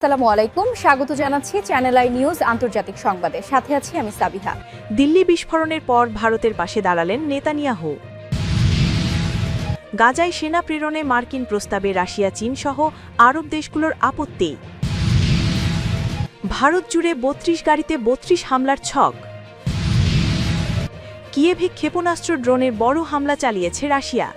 আসসালামু আলাইকুম, স্বাগত জানাচ্ছি চ্যানেল আই নিউজ আন্তর্জাতিক সংবাদে। সাথে আছি আমি সাবিহা। দিল্লি বিস্ফোরণের পর ভারতের পাশে দাঁড়ালেন নেতানিয়াহু। গাজায় সেনা প্রেরণে মার্কিন প্রস্তাবে রাশিয়া, চীন সহ আরব দেশগুলোর আপত্তি। ভারত জুড়ে ৩২ গাড়িতে ৩২ হামলার ছক। কিয়েভে ক্ষেপণাস্ত্র ড্রোনের বড় হামলা চালিয়েছে রাশিয়া।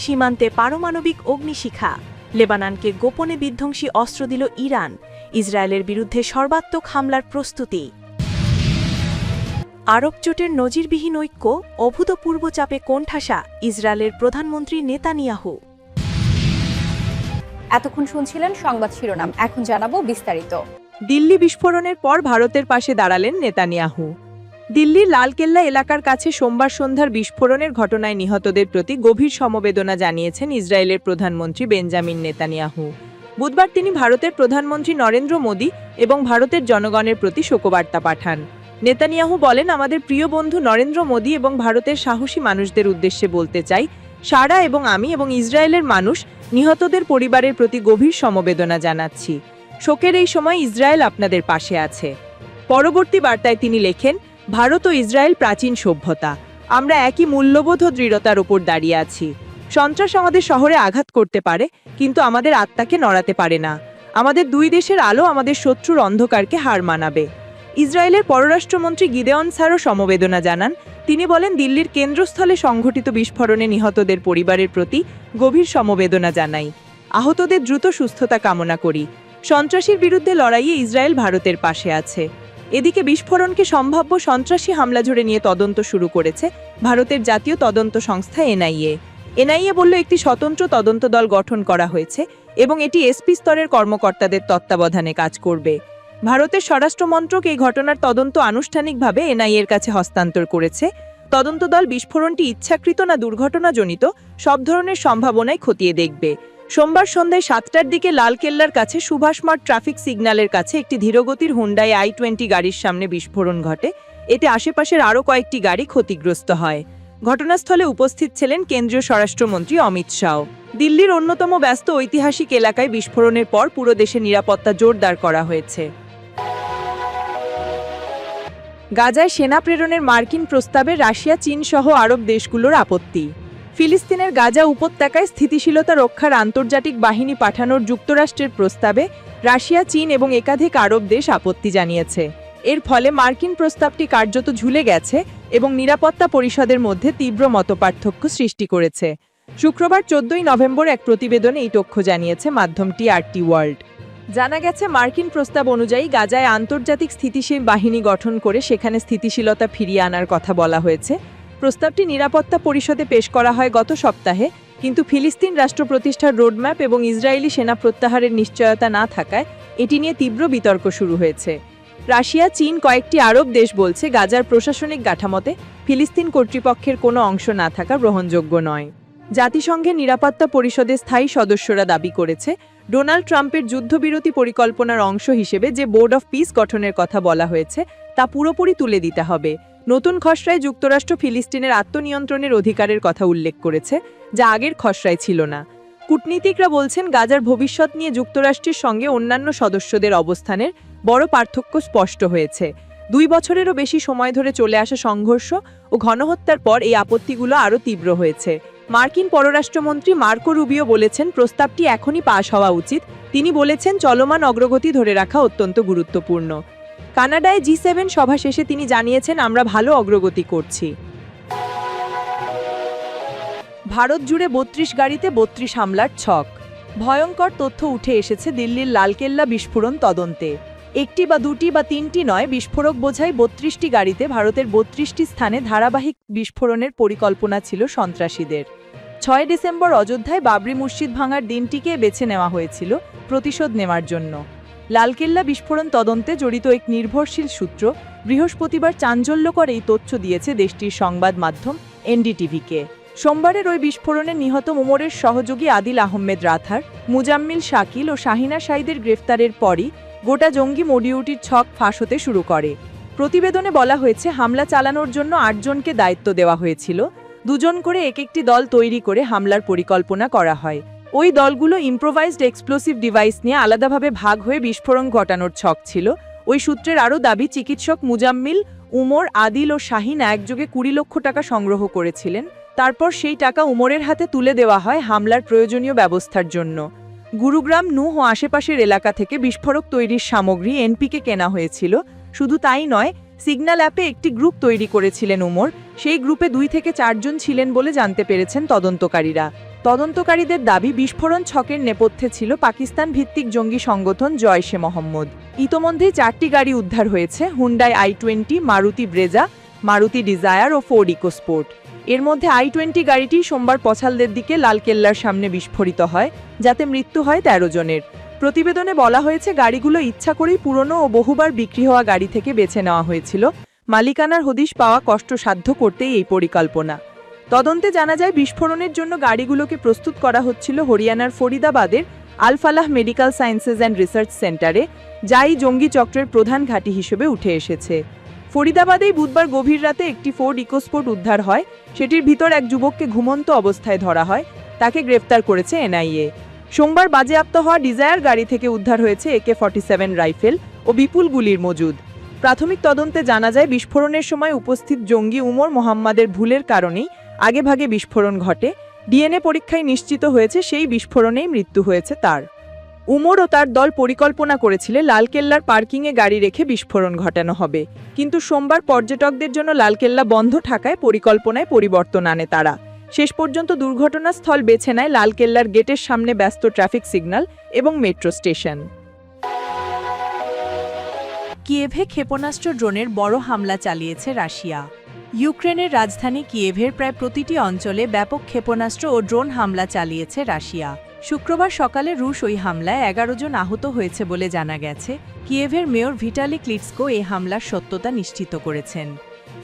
সীমান্তে পারমাণবিক অগ্নিশিখা। লেবাননকে গোপনে বিধ্বংসী অস্ত্র দিল ইরান। ইসরায়েলের বিরুদ্ধে সর্বাত্মক হামলার প্রস্তুতি। আরব জোটের নজিরবিহীন ঐক্য, অভূতপূর্ব চাপে কোণঠাসা ইসরায়েলের প্রধানমন্ত্রী নেতানিয়াহু। এতক্ষণ শুনছিলেন সংবাদ শিরোনাম, এখন জানাবো বিস্তারিত। দিল্লি বিস্ফোরণের পর ভারতের পাশে দাঁড়ালেন নেতানিয়াহু। দিল্লির লালকেল্লা এলাকার কাছে সোমবার সন্ধ্যার বিস্ফোরণের ঘটনায় নিহতদের প্রতি গভীর সমবেদনা জানিয়েছেন ইসরায়েলের প্রধানমন্ত্রী বেঞ্জামিন নেতানিয়াহু। বুধবার তিনি ভারতের প্রধানমন্ত্রী নরেন্দ্র মোদী এবং ভারতের জনগণের প্রতি শোকবার্তা পাঠান। নেতানিয়াহু বলেন, আমাদের প্রিয় বন্ধু নরেন্দ্র মোদী এবং ভারতের সাহসী মানুষদের উদ্দেশ্যে বলতে চাই, সারা এবং আমি এবং ইসরায়েলের মানুষ নিহতদের পরিবারের প্রতি গভীর সমবেদনা জানাচ্ছি। শোকের এই সময় ইসরায়েল আপনাদের পাশে আছে। পরবর্তী বার্তায় তিনি লেখেন, ভারত ও ইসরায়েল প্রাচীন সভ্যতা। আমরা একই মূল্যবোধ ও দৃঢ়তার উপর দাঁড়িয়ে আছি। সন্ত্রাস আমাদের শহরে আঘাত করতে পারে, কিন্তু আমাদের আত্মাকে নড়াতে পারে না। আমাদের দুই দেশের আলো আমাদের শত্রুর অন্ধকারকে হার মানাবে। ইসরায়েলের পররাষ্ট্রমন্ত্রী গিদেওন স্যারও সমবেদনা জানান। তিনি বলেন, দিল্লির কেন্দ্রস্থলে সংঘটিত বিস্ফোরণে নিহতদের পরিবারের প্রতি গভীর সমবেদনা জানাই। আহতদের দ্রুত সুস্থতা কামনা করি। সন্ত্রাসীর বিরুদ্ধে লড়াইয়ে ইসরায়েল ভারতের পাশে আছে। এদিকে বিস্ফোরণকে সম্ভাব্য সন্ত্রাসী হামলা ধরে নিয়ে তদন্ত শুরু করেছে ভারতের জাতীয় তদন্ত সংস্থা এনআইএ। এনআইএ বলল, একটি স্বতন্ত্র তদন্ত দল গঠন করা হয়েছে এবং এটি এসপি স্তরের কর্মকর্তাদের তত্ত্বাবধানে কাজ করবে। ভারতের স্বরাষ্ট্র মন্ত্রক এই ঘটনার তদন্ত আনুষ্ঠানিকভাবে এনআইএর কাছে হস্তান্তর করেছে। তদন্ত দল বিস্ফোরণটি ইচ্ছাকৃত না দুর্ঘটনাজনিত সব ধরনের সম্ভাবনাই খতিয়ে দেখবে। সোমবার সন্ধ্যায় ৭টার দিকে লালকেল্লার কাছে সুভাষমার্গ ট্রাফিক সিগন্যালের কাছে একটি ধীরগতির হুন্ডাই i20 গাড়ির সামনে বিস্ফোরণ ঘটে। এতে আশেপাশের আরও কয়েকটি গাড়ি ক্ষতিগ্রস্ত হয়। ঘটনাস্থলে উপস্থিত ছিলেন কেন্দ্রীয় স্বরাষ্ট্রমন্ত্রী অমিত শাহ। দিল্লির অন্যতম ব্যস্ত ঐতিহাসিক এলাকায় বিস্ফোরণের পর পুরো দেশে নিরাপত্তা জোরদার করা হয়েছে। গাজায় সেনা প্রেরণের মার্কিন প্রস্তাবে রাশিয়া, চীন সহ আরব দেশগুলোর আপত্তি। ফিলিস্তিনের গাজা উপত্যকায় স্থিতিশীলতা রক্ষার আন্তর্জাতিক বাহিনী পাঠানোর যুক্তরাষ্ট্রের প্রস্তাবে রাশিয়া, চীন এবং একাধিক আরব দেশ আপত্তি জানিয়েছে। এর ফলে মার্কিন প্রস্তাবটি কার্যত ঝুলে গেছে এবং নিরাপত্তা পরিষদের মধ্যে তীব্র মতপার্থক্য সৃষ্টি করেছে। শুক্রবার 14 নভেম্বর এক প্রতিবেদনে এই তথ্য জানিয়েছে মাধ্যম টিআরটি ওয়ার্ল্ড। জানা গেছে, মার্কিন প্রস্তাব অনুযায়ী গাজায় আন্তর্জাতিক স্থিতিশীল বাহিনী গঠন করে সেখানে স্থিতিশীলতা ফিরিয়ে আনার কথা বলা হয়েছে। প্রস্তাবটি নিরাপত্তা পরিষদে পেশ করা হয় গত সপ্তাহে, কিন্তু ফিলিস্তিন রাষ্ট্র প্রতিষ্ঠার রোডম্যাপ এবং ইসরায়েলি সেনা প্রত্যাহারের নিশ্চয়তা না থাকায় এটি নিয়ে তীব্র বিতর্ক শুরু হয়েছে। রাশিয়া, চীন কয়েকটি আরব দেশ বলছে, গাজার প্রশাসনিক কাঠামোতে ফিলিস্তিন কর্তৃপক্ষের কোনো অংশ না থাকা গ্রহণযোগ্য নয়। জাতিসংঘের নিরাপত্তা পরিষদের স্থায়ী সদস্যরা দাবি করেছে, ডোনাল্ড ট্রাম্পের যুদ্ধবিরতি পরিকল্পনার অংশ হিসেবে যে বোর্ড অফ পিস গঠনের কথা বলা হয়েছে তা পুরোপুরি তুলে দিতে হবে। নতুন খসড়ায় যুক্তরাষ্ট্র ফিলিস্তিনের আত্মনিয়ন্ত্রণের অধিকারের কথা উল্লেখ করেছে, যা আগের খসড়ায় ছিল না। কূটনীতিকরা বলছেন, গাজার ভবিষ্যৎ নিয়ে যুক্তরাষ্ট্রের সঙ্গে অন্যান্য সদস্যদের অবস্থানের বড় পার্থক্য স্পষ্ট হয়েছে। 2 বছরেরও বেশি সময় ধরে চলে আসা সংঘর্ষ ও গণহত্যার পর এই আপত্তিগুলো আরও তীব্র হয়েছে। মার্কিন পররাষ্ট্রমন্ত্রী মার্কো রুবিও বলেছেন, প্রস্তাবটি এখনই পাশ হওয়া উচিত। তিনি বলেছেন, চলমান অগ্রগতি ধরে রাখা অত্যন্ত গুরুত্বপূর্ণ। কানাডায় G7 সভা শেষে তিনি জানিয়েছেন, আমরা ভালো অগ্রগতি করছি। ভারত জুড়ে 32 গাড়িতে 32 হামলার ছক। ভয়ঙ্কর তথ্য উঠে এসেছে দিল্লির লালকেল্লা বিস্ফোরণ তদন্তে। একটি বা দুটি বা তিনটি নয়, বিস্ফোরক বোঝাই 32টি গাড়িতে ভারতের 32টি স্থানে ধারাবাহিক বিস্ফোরণের পরিকল্পনা ছিল সন্ত্রাসীদের। 6 ডিসেম্বর অযোধ্যায় বাবরি মসজিদ ভাঙার দিনটিকে বেছে নেওয়া হয়েছিল প্রতিশোধ নেওয়ার জন্য। লালকেল্লা বিস্ফোরণ তদন্তে জড়িত এক নির্ভরশীল সূত্র বৃহস্পতিবার চাঞ্চল্যকর এই তথ্য দিয়েছে দেশটির সংবাদ মাধ্যম এনডিটিভিকে। সোমবারের ওই বিস্ফোরণে নিহত উমরের সহযোগী আদিল আহমেদ রাথার, মুজাম্মিল শাকিল ও শাহিনা সাইদের গ্রেফতারের পরই গোটা জঙ্গি মডিউটির ছক ফাঁস হতে শুরু করে। প্রতিবেদনে বলা হয়েছে, হামলা চালানোর জন্য 8 জনকে দায়িত্ব দেওয়া হয়েছিল। 2 জন করে একটি দল তৈরি করে হামলার পরিকল্পনা করা হয়। ওই দলগুলো ইম্প্রোভাইজড এক্সপ্লোসিভ ডিভাইস নিয়ে আলাদাভাবে ভাগ হয়ে বিস্ফোরণ ঘটানোর ছক ছিল। ওই সূত্রের আরও দাবি, চিকিৎসক মুজাম্মিল, উমর, আদিল ও শাহিন একযোগে 20 লক্ষ টাকা সংগ্রহ করেছিলেন। তারপর সেই টাকা উমরের হাতে তুলে দেওয়া হয় হামলার প্রয়োজনীয় ব্যবস্থার জন্য। গুরুগ্রাম, নুহ ও আশেপাশের এলাকা থেকে বিস্ফোরক তৈরির সামগ্রী এনপিকে কেনা হয়েছিল। শুধু তাই নয়, সিগন্যাল অ্যাপে একটি গ্রুপ তৈরি করেছিলেন উমর। সেই গ্রুপে 2 থেকে 4 জন ছিলেন বলে জানতে পেরেছেন তদন্তকারীরা। তদন্তকারীদের দাবি, বিস্ফোরণ ছকের নেপথ্যে ছিল পাকিস্তান ভিত্তিক জঙ্গি সংগঠন জয়শে মোহাম্মদ। ইতোমধ্যেই 4টি গাড়ি উদ্ধার হয়েছে: Hyundai i20, Maruti Brezza, Maruti Dzire ও ফোর্ড ইকোস্পোর্ট। এর মধ্যে i20 গাড়িটি সোমবার পছালদের দিকে লালকেল্লার সামনে বিস্ফোরিত হয়, যাতে মৃত্যু হয় 13 জনের। প্রতিবেদনে বলা হয়েছে, গাড়িগুলো ইচ্ছা করেই পুরনো ও বহুবার বিক্রি হওয়া গাড়ি থেকে বেছে নেওয়া হয়েছিল। মালিকানার হদিশ পাওয়া কষ্টসাধ্য করতেই এই পরিকল্পনা। তদন্তে জানা যায়, বিস্ফোরণের জন্য গাড়িগুলোকে প্রস্তুত করা হচ্ছিল হরিয়ানার ফরিদাবাদের Al Falah medical sciences and research সেন্টারে, যাই জঙ্গি চক্রের প্রধান ঘাঁটি হিসেবে উঠে এসেছে। ফরিদাবাদেই বুধবার গভীর রাতে একটি ফোর্ড ইকোস্পোর্ট উদ্ধার হয়। সেটির ভিতর এক যুবককে ঘুমন্ত অবস্থায় ধরা হয়। তাকে গ্রেফতার করেছে এনআইএ। সোমবার বাজেয়াপ্ত হওয়া ডিজায়ার গাড়ি থেকে উদ্ধার হয়েছে AK-47 রাইফেল ও বিপুল গুলির মজুদ। প্রাথমিক তদন্তে জানা যায়, বিস্ফোরণের সময় উপস্থিত জঙ্গি উমর মোহাম্মদের ভুলের কারণেই আগেভাগে বিস্ফোরণ ঘটে। ডিএনএ পরীক্ষায় নিশ্চিত হয়েছে, সেই বিস্ফোরণেই মৃত্যু হয়েছে তার। উমর ও তার দল পরিকল্পনা করেছিলেন লালকেল্লার পার্কিংয়ে গাড়ি রেখে বিস্ফোরণ ঘটানো হবে, কিন্তু সোমবার পর্যটকদের জন্য লালকেল্লা বন্ধ থাকায় পরিকল্পনায় পরিবর্তন আনে তারা। শেষ পর্যন্ত দুর্ঘটনাস্থল বেছে নেয় লালকেল্লার গেটের সামনে ব্যস্ত ট্রাফিক সিগন্যাল এবং মেট্রো স্টেশন। কিয়েভে ক্ষেপণাস্ত্র ড্রোনের বড় হামলা চালিয়েছে রাশিয়া। ইউক্রেনের রাজধানী কিয়েভের প্রায় প্রতিটি অঞ্চলে ব্যাপক ক্ষেপণাস্ত্র ও ড্রোন হামলা চালিয়েছে রাশিয়া। শুক্রবার সকালে রুশ ওই হামলায় 11 জন আহত হয়েছে বলে জানা গেছে। কিয়েভের মেয়র ভিটালি ক্লিটসকো এই হামলার সত্যতা নিশ্চিত করেছেন।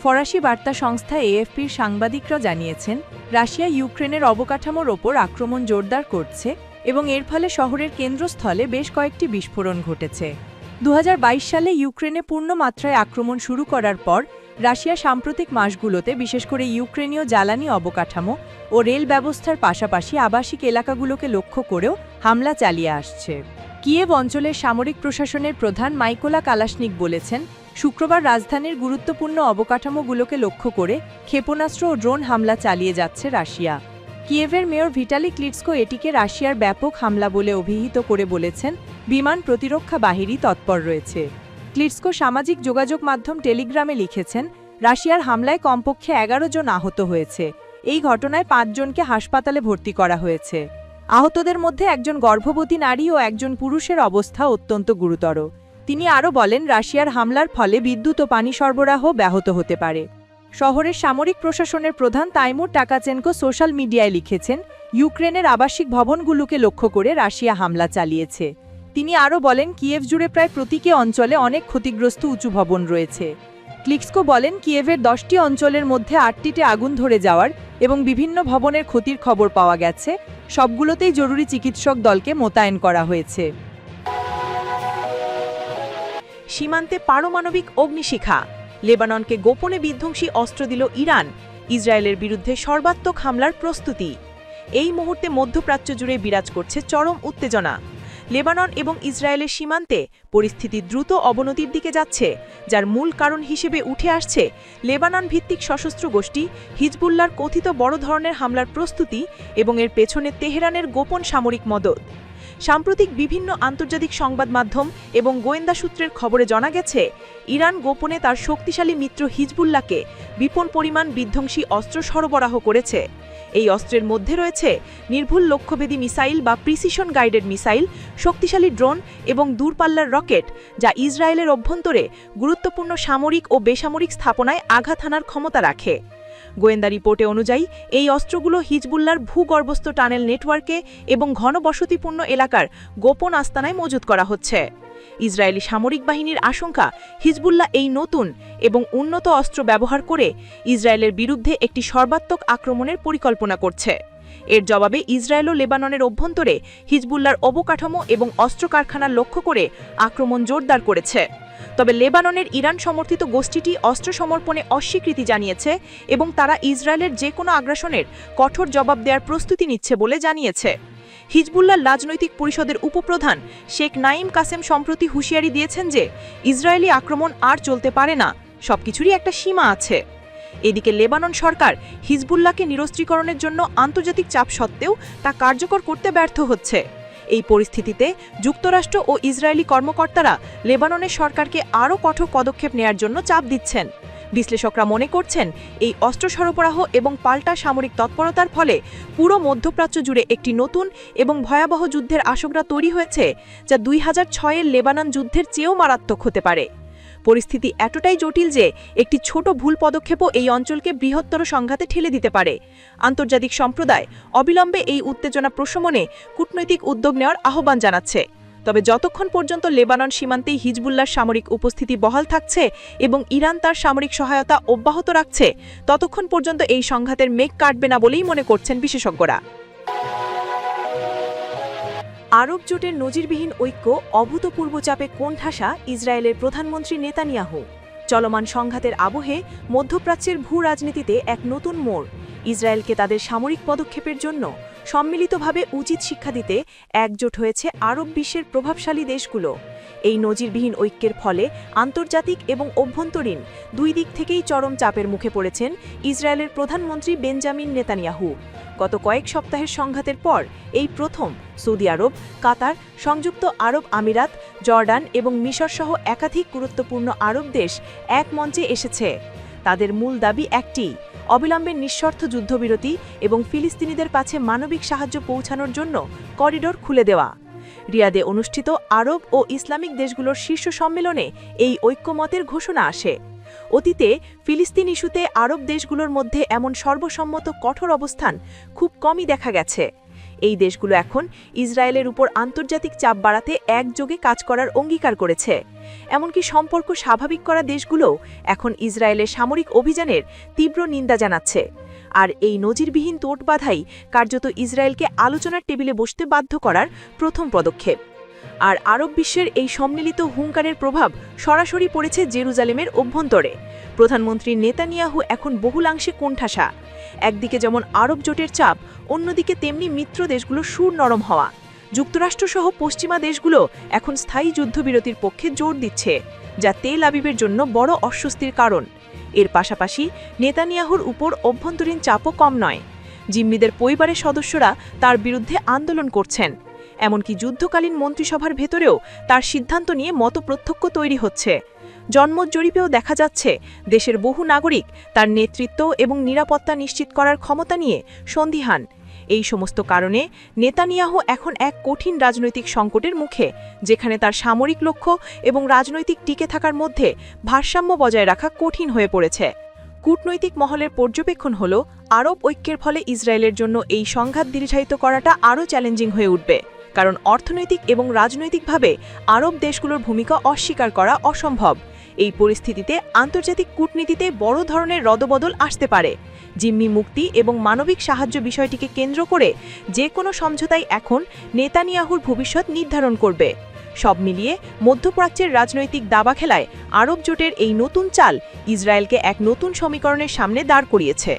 ফরাসি বার্তা সংস্থা AFPর সাংবাদিকরা জানিয়েছেন, রাশিয়া ইউক্রেনের অবকাঠামোর ওপর আক্রমণ জোরদার করছে এবং এর ফলে শহরের কেন্দ্রস্থলে বেশ কয়েকটি বিস্ফোরণ ঘটেছে। 2022 সালে ইউক্রেনে পূর্ণ মাত্রায় আক্রমণ শুরু করার পর রাশিয়া সাম্প্রতিক মাসগুলোতে বিশেষ করে ইউক্রেনীয় জ্বালানি অবকাঠামো ও রেল ব্যবস্থার পাশাপাশি আবাসিক এলাকাগুলোকে লক্ষ্য করেও হামলা চালিয়ে আসছে। কিয়েভ অঞ্চলের সামরিক প্রশাসনের প্রধান মাইকোলা কালাশনিক বলেছেন, শুক্রবার রাজধানীর গুরুত্বপূর্ণ অবকাঠামোগুলোকে লক্ষ্য করে ক্ষেপণাস্ত্র ও ড্রোন হামলা চালিয়ে যাচ্ছে রাশিয়া। কিয়েভের মেয়র ভিটালি ক্লিটসকো এটিকে রাশিয়ার ব্যাপক হামলা বলে অভিহিত করে বলেছেন, বিমান প্রতিরক্ষা বাহিনী তৎপর রয়েছে। ক্লিটসকো সামাজিক যোগাযোগ মাধ্যম টেলিগ্রামে লিখেছেন, রাশিয়ার হামলায় কমপক্ষে 11 জন আহত হয়েছে। এই ঘটনায় 5 জনকে হাসপাতালে ভর্তি করা হয়েছে। আহতদের মধ্যে একজন গর্ভবতী নারী ও একজন পুরুষের অবস্থা অত্যন্ত গুরুতর। তিনি আরও বলেন, রাশিয়ার হামলার ফলে বিদ্যুৎ ও পানি সরবরাহ ব্যাহত হতে পারে। শহরের সামরিক প্রশাসনের প্রধান তাইমুর টাকাচেনকো সোশ্যাল মিডিয়ায় লিখেছেন, ইউক্রেনের আবাসিক ভবনগুলোকে লক্ষ্য করে রাশিয়া হামলা চালিয়েছে। তিনি আরও বলেন, কিয়েভ জুড়ে প্রায় প্রতিটি অঞ্চলে অনেক ক্ষতিগ্রস্ত উঁচু ভবন রয়েছে। ক্লিটসকো বলেন, কিয়েভের 10টি অঞ্চলের মধ্যে 8টিতে আগুন ধরে যাওয়ার এবং বিভিন্ন ভবনের ক্ষতির খবর পাওয়া গেছে। সবগুলোতেই জরুরি চিকিৎসক দলকে মোতায়েন করা হয়েছে। সীমান্তে পারমাণবিক অগ্নিশিখা, লেবাননকে গোপনে বিধ্বংসী অস্ত্র দিল ইরান, ইসরায়েলের বিরুদ্ধে সর্বাত্মক হামলার প্রস্তুতি। এই মুহূর্তে মধ্যপ্রাচ্য জুড়ে বিরাজ করছে চরম উত্তেজনা। লেবানন এবং ইসরায়েলের সীমান্তে পরিস্থিতি দ্রুত অবনতির দিকে যাচ্ছে, যার মূল কারণ হিসেবে উঠে আসছে লেবানন ভিত্তিক সশস্ত্র গোষ্ঠী হিজবুল্লাহর কথিত বড় ধরনের হামলার প্রস্তুতি এবং এর পেছনে তেহরানের গোপন সামরিক মদদ। সাম্প্রতিক বিভিন্ন আন্তর্জাতিক সংবাদ মাধ্যম এবং গোয়েন্দা সূত্রের খবরে জানা গেছে, ইরান গোপনে তার শক্তিশালী মিত্র হিজবুল্লাহকে বিপুল পরিমাণ বিধ্বংসী অস্ত্র সরবরাহ করেছে। এই অস্ত্রের মধ্যে রয়েছে নির্ভুল লক্ষ্যভেদী মিসাইল বা প্রিসিশন গাইডেড মিসাইল, শক্তিশালী ড্রোন এবং দূরপাল্লার রকেট, যা ইসরায়েলের অভ্যন্তরে গুরুত্বপূর্ণ সামরিক ও বেসামরিক স্থাপনায় আঘাত হানার ক্ষমতা রাখে। গোয়েন্দা রিপোর্টে অনুযায়ী, এই অস্ত্রগুলো হিজবুল্লাহর ভূগর্ভস্থ টানেল নেটওয়ার্কে এবং ঘনবসতিপূর্ণ এলাকার গোপন আস্তানায় মজুত করা হচ্ছে। ইসরায়েলি সামরিক বাহিনীর আশঙ্কা, হিজবুল্লাহ এই নতুন এবং উন্নত অস্ত্র ব্যবহার করে ইসরায়েলের বিরুদ্ধে একটি সর্বাত্মক আক্রমণের পরিকল্পনা করছে। এর জবাবে ইসরায়েল ও লেবাননের অভ্যন্তরে হিজবুল্লাহর অবকাঠামো এবং অস্ত্র কারখানার লক্ষ্য করে আক্রমণ জোরদার করেছে। তবে লেবাননের ইরান সমর্থিত গোষ্ঠীটি অস্ত্র সমর্পণে অস্বীকৃতি জানিয়েছে এবং তারা ইসরায়েলের যে কোনো আগ্রাসনের কঠোর জবাব দেওয়ার প্রস্তুতি নিচ্ছে বলে জানিয়েছে। হিজবুল্লাহ রাজনৈতিক পরিষদের উপপ্রধান শেখ নাঈম কাসেম সম্প্রতি হুঁশিয়ারি দিয়েছেন যে ইসরায়েলি আক্রমণ আর চলতে পারে না, সবকিছুরই একটা সীমা আছে। এদিকে লেবানন সরকার হিজবুল্লাহকে নিরস্ত্রীকরণের জন্য আন্তর্জাতিক চাপ সত্ত্বেও তা কার্যকর করতে ব্যর্থ হচ্ছে। এই পরিস্থিতিতে যুক্তরাষ্ট্র ও ইসরায়েলি কর্মকর্তারা লেবাননের সরকারকে আরও কঠোর পদক্ষেপ নেয়ার জন্য চাপ দিচ্ছেন। বিশ্লেষকরা মনে করছেন এই অস্ত্র সরবরাহ এবং পাল্টা সামরিক তৎপরতার ফলে পুরো মধ্যপ্রাচ্য জুড়ে একটি নতুন এবং ভয়াবহ যুদ্ধের আশঙ্কা তৈরি হয়েছে, যা 2006-এর লেবানন যুদ্ধের চেয়েও মারাত্মক হতে পারে। পরিস্থিতি এতটাই জটিল যে একটি ছোট ভুল পদক্ষেপও এই অঞ্চলকে বৃহত্তর সংঘাতে ঠেলে দিতে পারে। আন্তর্জাতিক সম্প্রদায় অবিলম্বে এই উত্তেজনা প্রশমনে কূটনৈতিক উদ্যোগ নেওয়ার আহ্বান জানাচ্ছে। তবে যতক্ষণ পর্যন্ত লেবানন সীমান্তেই হিজবুল্লাহর সামরিক উপস্থিতি বহাল থাকছে এবং ইরান তার সামরিক সহায়তা অব্যাহত রাখছে, ততক্ষণ পর্যন্ত এই সংঘাতের মেঘ কাটবে না বলেই মনে করছেন বিশেষজ্ঞরা। আরব জোটের নজিরবিহীন ঐক্য অভূতপূর্ব চাপে কোণঠাসা ইসরায়েলের প্রধানমন্ত্রী নেতানিয়াহু। চলমান সংঘাতের আবহে মধ্যপ্রাচ্যের ভূ রাজনীতিতে এক নতুন মোড়। ইসরায়েলকে তাদের সামরিক পদক্ষেপের জন্য সম্মিলিতভাবে উচিত শিক্ষা দিতে একজোট হয়েছে আরব বিশ্বের প্রভাবশালী দেশগুলো। এই নজিরবিহীন ঐক্যের ফলে আন্তর্জাতিক এবং অভ্যন্তরীণ দুই দিক থেকেই চরম চাপের মুখে পড়েছেন ইসরায়েলের প্রধানমন্ত্রী বেঞ্জামিন নেতানিয়াহু। গত কয়েক সপ্তাহের সংঘাতের পর এই প্রথম সৌদি আরব, কাতার, সংযুক্ত আরব আমিরাত, জর্ডান এবং মিশর সহ একাধিক গুরুত্বপূর্ণ আরব দেশ এক মঞ্চে এসেছে। তাদের মূল দাবি একটি, অবিলম্বে নিঃশর্ত যুদ্ধবিরতি এবং ফিলিস্তিনিদের কাছে মানবিক সাহায্য পৌঁছানোর জন্য করিডোর খুলে দেওয়া। রিয়াদে অনুষ্ঠিত আরব ও ইসলামিক দেশগুলোর শীর্ষ সম্মেলনে এই ঐক্যমতের ঘোষণা আসে। অতীতে ফিলিস্তিন ইস্যুতে আরব দেশগুলোর মধ্যে এমন সর্বসম্মত কঠোর অবস্থান খুব কমই দেখা গেছে। এই দেশগুলো এখন ইসরায়েলের উপর আন্তর্জাতিক চাপ বাড়াতে একযোগে কাজ করার অঙ্গীকার করেছে। এমনকি সম্পর্ক স্বাভাবিক করা দেশগুলোও এখন ইসরায়েলের সামরিক অভিযানের তীব্র নিন্দা জানাচ্ছে। আর এই নজিরবিহীন তোটবাধাই কার্যত ইসরায়েলকে আলোচনার টেবিলে বসতে বাধ্য করার প্রথম পদক্ষেপ। আর আরব বিশ্বের এই সম্মিলিত হুঙ্কারের প্রভাব সরাসরি পড়েছে জেরুজালেমের অভ্যন্তরে। প্রধানমন্ত্রী নেতানিয়াহু এখন বহুলাংশে কোণঠাসা। একদিকে যেমন আরব জোটের চাপ, অন্যদিকে তেমনি মিত্র দেশগুলোর সুর নরম হওয়া। যুক্তরাষ্ট্রসহ পশ্চিমা দেশগুলো এখন স্থায়ী যুদ্ধবিরতির পক্ষে জোর দিচ্ছে, যা তেল আবিবের জন্য বড় অস্বস্তির কারণ। এর পাশাপাশি নেতানিয়াহুর উপর অভ্যন্তরীণ চাপও কম নয়। জিম্মিদের পরিবারের সদস্যরা তার বিরুদ্ধে আন্দোলন করছেন। এমনকি যুদ্ধকালীন মন্ত্রিসভার ভেতরেও তার সিদ্ধান্ত নিয়ে মতপ্রত্যক্ষ তৈরি হচ্ছে। জন্মত জরিপেও দেখা যাচ্ছে দেশের বহু নাগরিক তার নেতৃত্ব এবং নিরাপত্তা নিশ্চিত করার ক্ষমতা নিয়ে সন্দিহান। এই সমস্ত কারণে নেতানিয়াহু এখন এক কঠিন রাজনৈতিক সংকটের মুখে, যেখানে তার সামরিক লক্ষ্য এবং রাজনৈতিক টিকে থাকার মধ্যে ভারসাম্য বজায় রাখা কঠিন হয়ে পড়েছে। কূটনৈতিক মহলের পর্যবেক্ষণ হল, আরব ঐক্যের ফলে ইসরায়েলের জন্য এই সংঘাত দীর্ঘায়িত করাটা আরও চ্যালেঞ্জিং হয়ে উঠবে, কারণ অর্থনৈতিক এবং রাজনৈতিকভাবে আরব দেশগুলোর ভূমিকা অস্বীকার করা অসম্ভব। এই পরিস্থিতিতে আন্তর্জাতিক কূটনীতিতে বড় ধরনের রদবদল আসতে পারে। জিম্মি মুক্তি এবং মানবিক সাহায্য বিষয়টিকে কেন্দ্র করে যে কোনো সমঝোতাই এখন নেতানিয়াহুর ভবিষ্যৎ নির্ধারণ করবে। সব মিলিয়ে মধ্যপ্রাচ্যের রাজনৈতিক দাবা খেলায় আরব জোটের এই নতুন চাল ইসরায়েলকে এক নতুন সমীকরণের সামনে দাঁড় করিয়েছে।